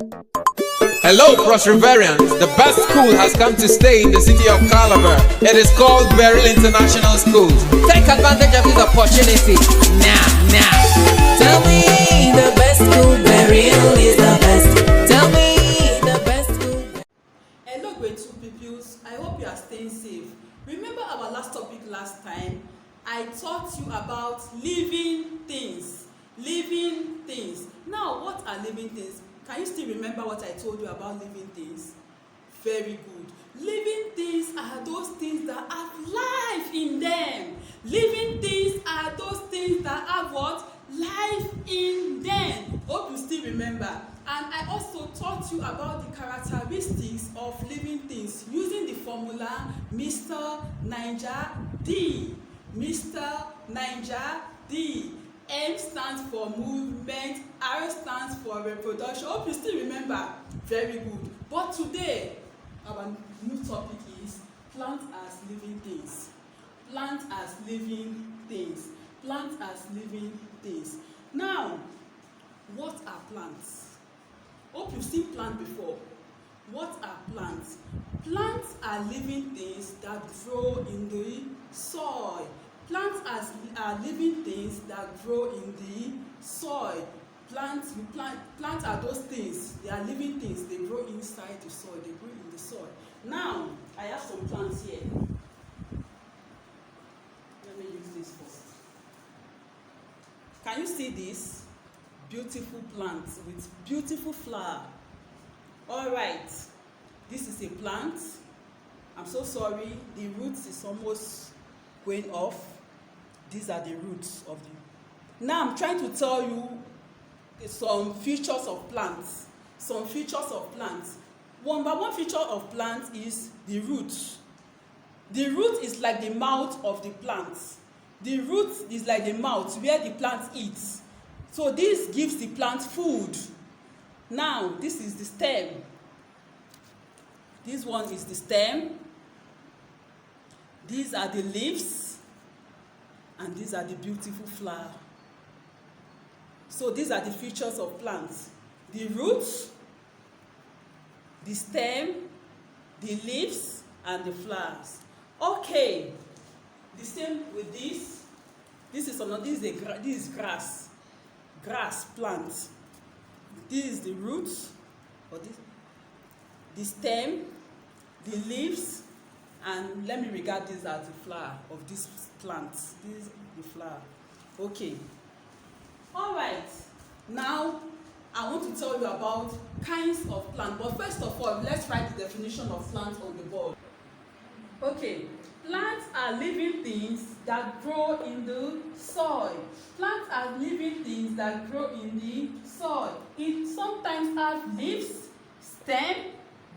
Hello, Prosperivarians. The best school has come to stay in the city of Calabar. It is called Beryl International School. Take advantage of this opportunity now. Tell me the best school, Beryl is the best. Tell me the best school. Hello, grade 2 pupils. I hope you are staying safe. Remember our last topic last time? I taught you about living things. Living things. Now, what are living things? Can you still remember what I told you about living things? Very good. Living things are those things that have life in them. Living things are those things that have what? Life in them. Hope you still remember. And I also taught you about the characteristics of living things using the formula Mr. Niger D. Mr. Niger D. M stands for movement, R stands for reproduction. Hope you still remember. Very good. But today, our new topic is plants as living things. Plants as living things. Plants as living things. Now, what are plants? Hope you've seen plants before. What are plants? Plants are living things that grow in the soil. Plants are living things that grow in the soil. Plants are those things. They are living things. They grow inside the soil. They grow in the soil. Now, I have some plants here. Let me use this first. Can you see this? Beautiful plants with beautiful flower. All right. This is a plant. I'm so sorry. The roots is almost going off. These are the roots of the. Now I'm trying to tell you some features of plants. Some features of plants. Number one feature of plants is the root. The root is like the mouth of the plant. The root is like the mouth where the plant eats. So this gives the plant food. Now this is the stem. This one is the stem. These are the leaves. And these are the beautiful flowers. So these are the features of plants. The roots, the stem, the leaves, and the flowers. Okay. The same with this. This is grass. Grass plant. This is the roots, or the stem, the leaves, and let me regard this as the flower of this plant. This is the flower. Okay. All right. Now, I want to tell you about kinds of plants. But first of all, let's write the definition of plants on the board. Okay. Plants are living things that grow in the soil. Plants are living things that grow in the soil. It sometimes has leaves, stem,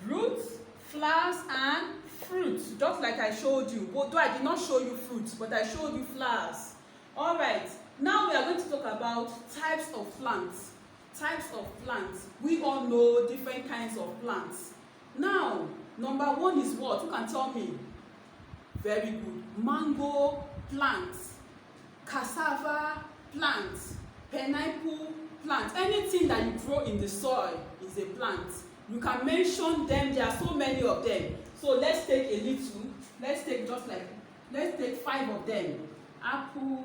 roots, flowers, and fruits, just like I showed you. Although I did not show you fruits, but I showed you flowers. All right. Now we are going to talk about types of plants. Types of plants. We all know different kinds of plants. Now, number one is what? Who can tell me? Very good. Mango plants, cassava plants, pineapple plants. Anything that you grow in the soil is a plant. You can mention them. There are so many of them. So let's take a little. Let's take 5 of them. Apple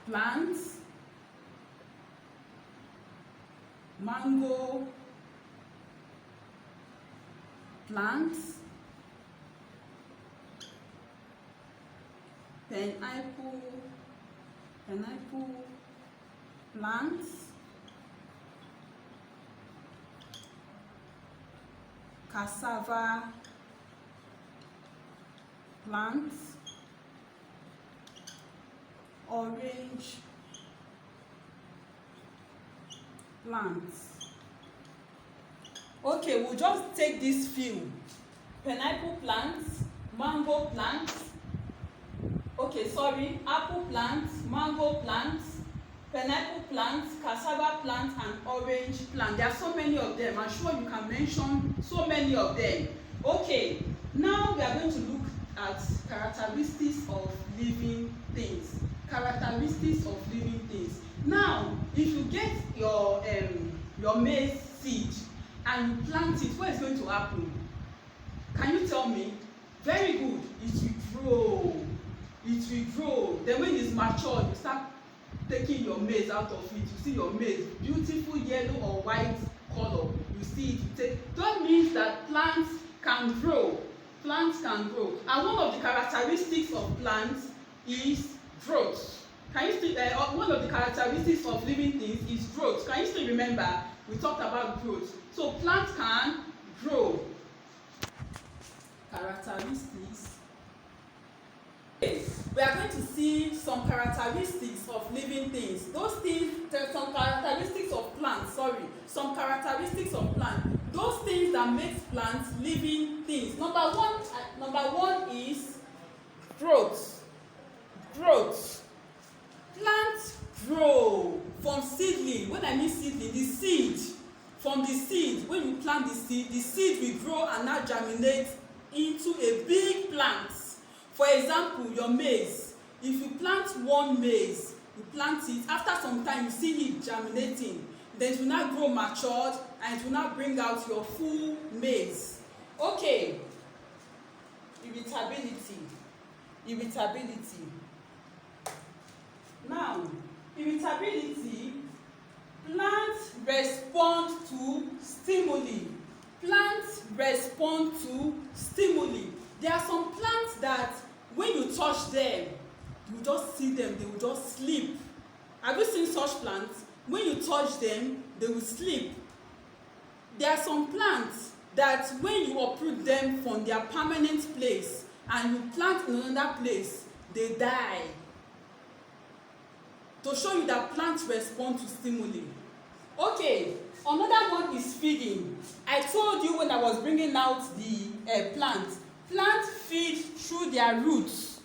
plants, mango plants, pineapple plants, cassava plants, orange plants. Okay, we'll just take these few. Pineapple plants, mango plants, apple plants, mango plants, pineapple plants, cassava plants, and orange plants. There are so many of them. I'm sure you can mention so many of them. Okay, now we are going to look at characteristics of living things. Characteristics of living things. Now, if you get your your maize seed and you plant it, what is going to happen? Can you tell me? Very good. It will grow. It will grow. Then when it's matured, you start taking your maize out of it. You see your maize, beautiful yellow or white color. You see it. You take. That means that plants can grow. Plants can grow. And one of the characteristics of plants is growth. Can you still? One of the characteristics of living things is growth. Can you still remember? We talked about growth. So plants can grow. Characteristics. Okay. We are going to see some characteristics of living things. Those things, there are some characteristics of plants, some characteristics of plants. Those things that makes plants living things. Number one is growth. Growth. Plants grow from seedling. When I mean seedling, the seed. From the seed, when you plant the seed will grow and now germinate into a big plant. For example, your maize. If you plant one maize, you plant it, after some time you see it germinating, then it will now grow matured and it will now bring out your full maize. Okay. Irritability. Now, irritability, plants respond to stimuli. Plants respond to stimuli. There are some plants that when you touch them, you just see them, they will just sleep. Have you seen such plants? When you touch them, they will sleep. There are some plants that when you uproot them from their permanent place and you plant in another place, they die. To show you that plants respond to stimuli. Okay, another one is feeding. I told you when I was bringing out the plants. Plants feed through their roots.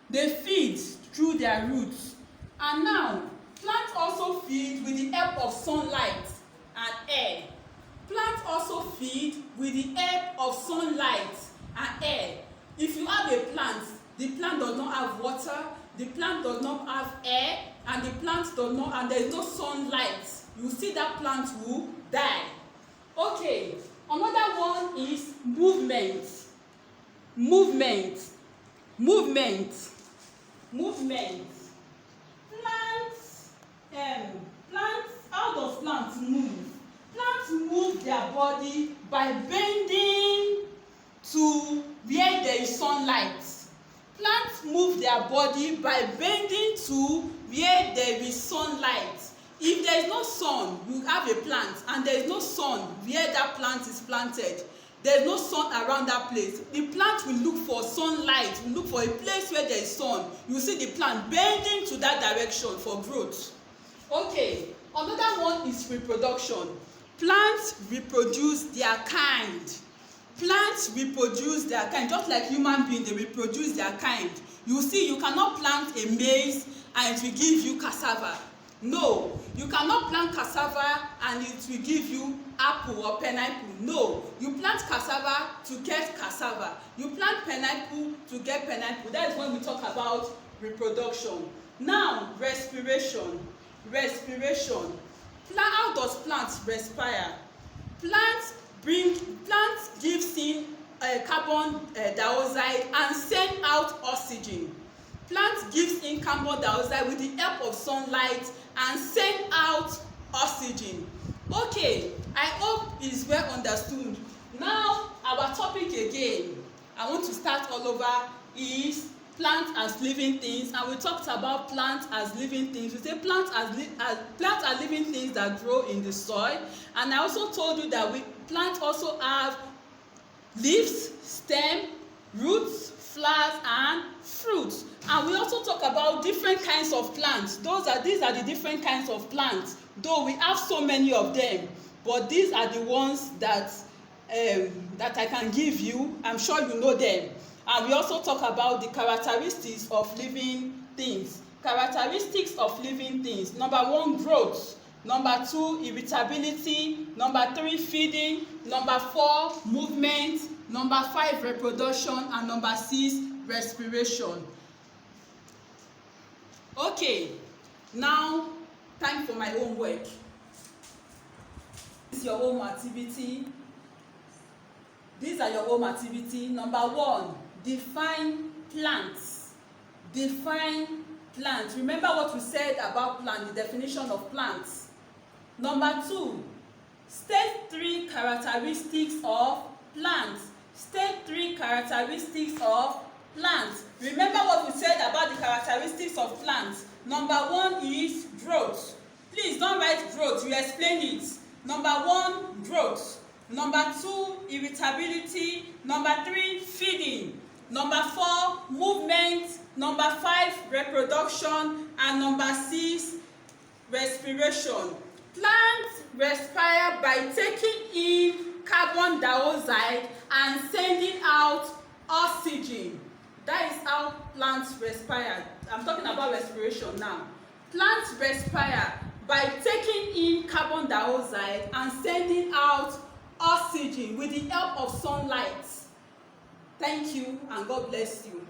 They feed through their roots. And now, plants also feed with the help of sunlight and air. Plants also feed with the help of sunlight and air. If you have a plant, the plant does not have water, the plant does not have air, and the plant does not, and there is no sunlight, you see that plant will die. Okay, another one is movement. Plants, how does plants move? Plants move their body by bending to where there is sunlight. Plants move their body by bending to where there is sunlight. If there is no sun, you have a plant and there is no sun where that plant is planted. There is no sun around that place. The plant will look for sunlight, will look for a place where there is sun. You see the plant bending to that direction for growth. Okay, another one is reproduction. Plants reproduce their kind. Plants reproduce their kind, just like human beings, they reproduce their kind. You see, you cannot plant a maize and it will give you cassava. No, you cannot plant cassava and it will give you apple or pineapple. No, you plant cassava to get cassava. You plant pineapple to get pineapple. That is when we talk about reproduction. Now, respiration. How does plants respire? Plants gives in carbon dioxide and send out oxygen. Plants gives in carbon dioxide with the help of sunlight and send out oxygen. Okay, I hope it's well understood. Now, our topic again, I want to start all over, is plants as living things, and we talked about plants as living things. We say plants are living things that grow in the soil, and I also told you that plants also have leaves, stem, roots, flowers, and fruits. And we also talk about different kinds of plants. These are the different kinds of plants. Though we have so many of them, but these are the ones that I can give you. I'm sure you know them. And we also talk about the characteristics of living things. Characteristics of living things. Number 1, growth. Number 2, irritability. Number 3, feeding. Number 4, movement. Number 5, reproduction. And number 6, respiration. Okay, now time for my homework. your home activity. These are your home activity. Number 1, define plants. Define plants. Remember what we said about plant, the definition of plants. Number 2, state 3 characteristics of plants. State 3 characteristics of plants. Remember what we said about the characteristics of plants. Number 1 is growth. Please don't write growth, you explain it. Number 1, growth. Number 2, irritability. Number 3, feeding. Number 4, movement. Number 5, reproduction. And number 6, respiration. Plants respire by taking in carbon dioxide and sending out oxygen. That is how plants respire. I'm talking about respiration now. Plants respire by taking in carbon dioxide and sending out oxygen with the help of sunlight. Thank you and God bless you.